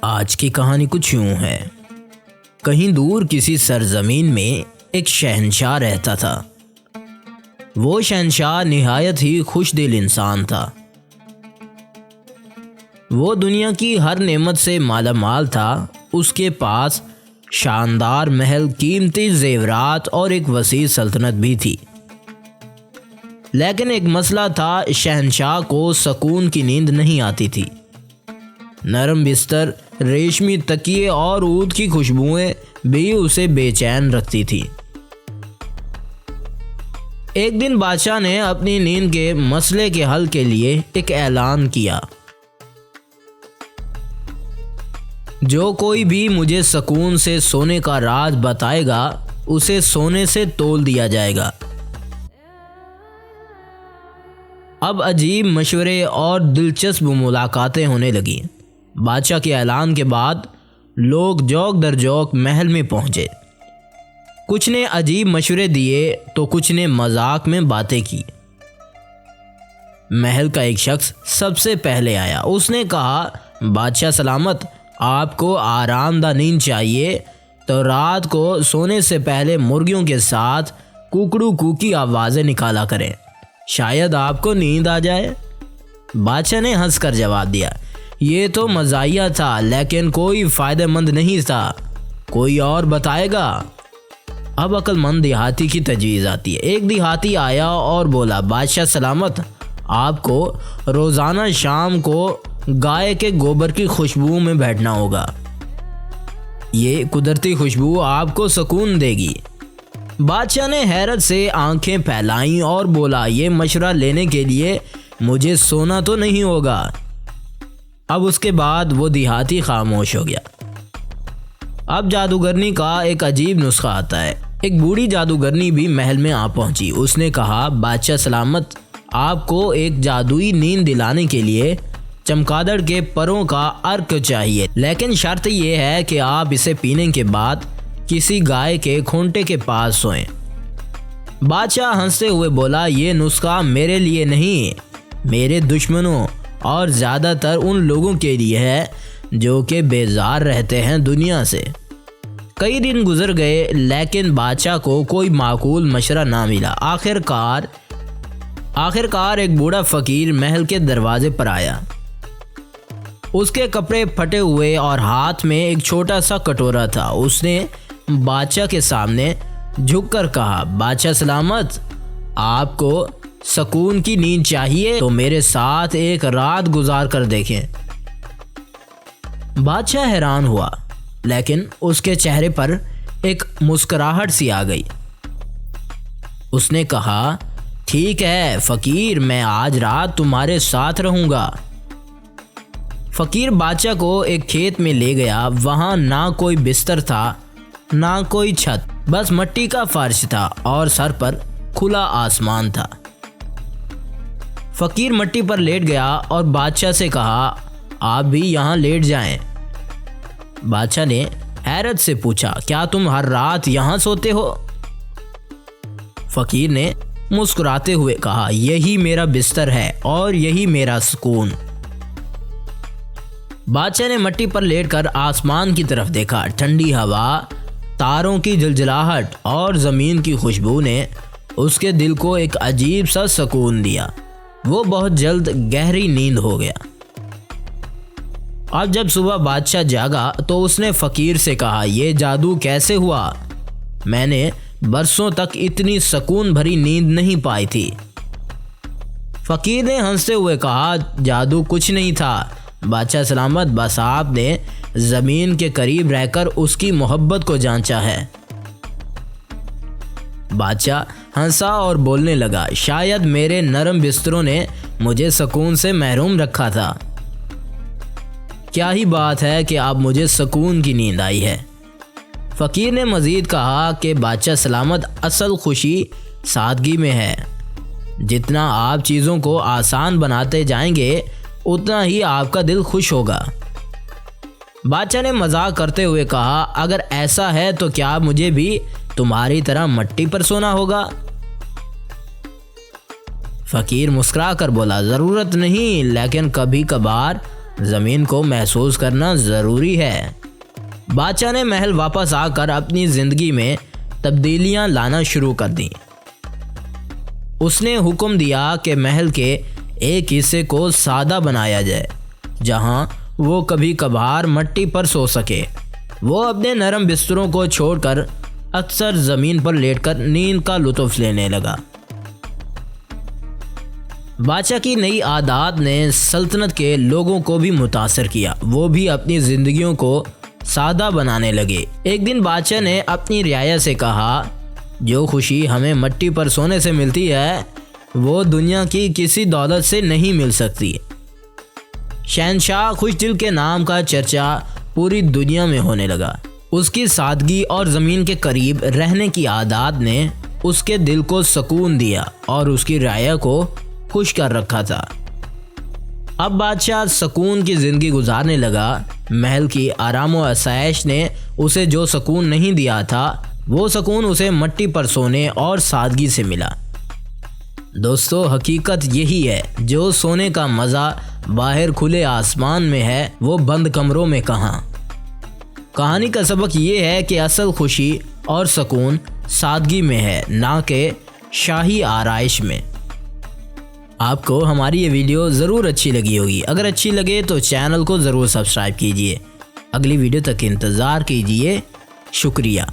आज की कहानी कुछ यूं है। कहीं दूर किसी सरजमीन में एक शहंशाह रहता था। वो शहंशाह निहायत ही खुशदिल इंसान था। वो दुनिया की हर नेमत से मालामाल था। उसके पास शानदार महल, कीमती जेवरात और एक वसी सल्तनत भी थी। लेकिन एक मसला था, शहंशाह को सुकून की नींद नहीं आती थी। नरम बिस्तर, रेशमी तकिए और ऊद की खुशबुएं भी उसे बेचैन रखती थी। एक दिन बादशाह ने अपनी नींद के मसले के हल के लिए एक ऐलान किया, जो कोई भी मुझे सुकून से सोने का राज बताएगा उसे सोने से तोल दिया जाएगा। अब अजीब मशवरे और दिलचस्प मुलाकातें होने लगीं। बादशाह के ऐलान के बाद लोग जौक दर जौक महल में पहुंचे। कुछ ने अजीब मशवरे दिए तो कुछ ने मजाक में बातें की। महल का एक शख्स सबसे पहले आया। उसने कहा, बादशाह सलामत, आपको आरामदायक नींद चाहिए तो रात को सोने से पहले मुर्गियों के साथ कुकड़ू कू की आवाज़ें निकाला करें, शायद आपको नींद आ जाए। बादशाह ने हंसकर जवाब दिया, ये तो मज़ाहिया था लेकिन कोई फ़ायदेमंद नहीं था। कोई और बताएगा। अब अक्लमंद देहाती की तजवीज़ आती है। एक देहाती आया और बोला, बादशाह सलामत, आपको रोज़ाना शाम को गाय के गोबर की खुशबू में बैठना होगा। ये कुदरती खुशबू आपको सुकून देगी। बादशाह ने हैरत से आंखें फैलाईं और बोला, ये मशवरा लेने के लिए मुझे सोना तो नहीं होगा। अब उसके बाद वो देहाती खामोश हो गया। अब जादूगरनी का एक अजीब नुस्खा आता है। एक बूढ़ी जादूगरनी भी महल में आ पहुंची। उसने कहा, बादशाह सलामत, आपको एक जादुई नींद दिलाने के लिए चमगादड़ के परों का अर्क चाहिए, लेकिन शर्त यह है कि आप इसे पीने के बाद किसी गाय के खूंटे के पास सोएं। बादशाह हंसते हुए बोला, ये नुस्खा मेरे लिए नहीं, मेरे दुश्मनों और ज़्यादातर उन लोगों के लिए है जो कि बेजार रहते हैं दुनिया से। कई दिन गुजर गए लेकिन बादशाह को कोई माकूल मशवरा ना मिला। आखिरकार एक बूढ़ा फकीर महल के दरवाजे पर आया। उसके कपड़े फटे हुए और हाथ में एक छोटा सा कटोरा था। उसने बादशाह के सामने झुककर कहा, बादशाह सलामत, आपको सुकून की नींद चाहिए तो मेरे साथ एक रात गुजार कर देखें। बादशाह हैरान हुआ, लेकिन उसके चेहरे पर एक मुस्कुराहट सी आ गई। उसने कहा, ठीक है फकीर, मैं आज रात तुम्हारे साथ रहूंगा। फकीर बादशाह को एक खेत में ले गया। वहां ना कोई बिस्तर था ना कोई छत, बस मिट्टी का फर्श था और सर पर खुला आसमान था। फकीर मिट्टी पर लेट गया और बादशाह से कहा, आप भी यहाँ लेट जाएं। बादशाह ने हैरत से पूछा, क्या तुम हर रात यहाँ सोते हो? फकीर ने मुस्कुराते हुए कहा, यही मेरा बिस्तर है और यही मेरा सुकून। बादशाह ने मिट्टी पर लेटकर आसमान की तरफ देखा। ठंडी हवा, तारों की जलजलाहट और ज़मीन की खुशबू ने उसके दिल को एक अजीब सा सुकून दिया। वो बहुत जल्द गहरी नींद हो गया। अब जब सुबह बादशाह जागा तो उसने फ़कीर से कहा, यह जादू कैसे हुआ? मैंने बरसों तक इतनी सुकून भरी नींद नहीं पाई थी। फ़कीर ने हंसते हुए कहा, जादू कुछ नहीं था बादशाह सलामत, बस आपने ज़मीन के करीब रहकर उसकी मोहब्बत को जांचा है। बादशाह हंसा और बोलने लगा, शायद मेरे नरम बिस्तरों ने मुझे सुकून से महरूम रखा था। क्या ही बात है कि अब मुझे सुकून की नींद आई है। फ़कीर ने मज़ीद कहा कि बादशाह सलामत, असल खुशी सादगी में है। जितना आप चीज़ों को आसान बनाते जाएंगे उतना ही आपका दिल खुश होगा। बादशाह ने मजाक करते हुए कहा, अगर ऐसा है तो क्या मुझे भी तुम्हारी तरह मिट्टी पर सोना होगा? फ़कीर मुस्कुरा कर बोला, ज़रूरत नहीं, लेकिन कभी कभार ज़मीन को महसूस करना ज़रूरी है। बादशाह ने महल वापस आकर अपनी ज़िंदगी में तब्दीलियां लाना शुरू कर दी। उसने हुक्म दिया कि महल के एक हिस्से को सादा बनाया जाए, जहां वो कभी कभार मिट्टी पर सो सके। वो अपने नरम बिस्तरों को छोड़कर अक्सर ज़मीन पर लेटकर नींद का लुत्फ़ लेने लगा। बादशाह की नई आदत ने सल्तनत के लोगों को भी मुतासर किया। वो भी अपनी ज़िंदगियों को सादा बनाने लगे। एक दिन बादशाह ने अपनी रियाया से कहा, जो खुशी हमें मिट्टी पर सोने से मिलती है वो दुनिया की किसी दौलत से नहीं मिल सकती। शहंशाह खुशदिल के नाम का चर्चा पूरी दुनिया में होने लगा। उसकी सादगी और ज़मीन के करीब रहने की आदत ने उसके दिल को सुकून दिया और उसकी रियाया को खुश कर रखा था। अब बादशाह सुकून की ज़िंदगी गुजारने लगा। महल की आराम व आसाइश ने उसे जो सुकून नहीं दिया था, वो सुकून उसे मिट्टी पर सोने और सादगी से मिला। दोस्तों, हकीकत यही है, जो सोने का मज़ा बाहर खुले आसमान में है वो बंद कमरों में कहाँ। कहानी का सबक ये है कि असल खुशी और सुकून सादगी में है, ना कि शाही आराइश में। आपको हमारी ये वीडियो ज़रूर अच्छी लगी होगी। अगर अच्छी लगे तो चैनल को ज़रूर सब्सक्राइब कीजिए। अगली वीडियो तक इंतज़ार कीजिए। शुक्रिया।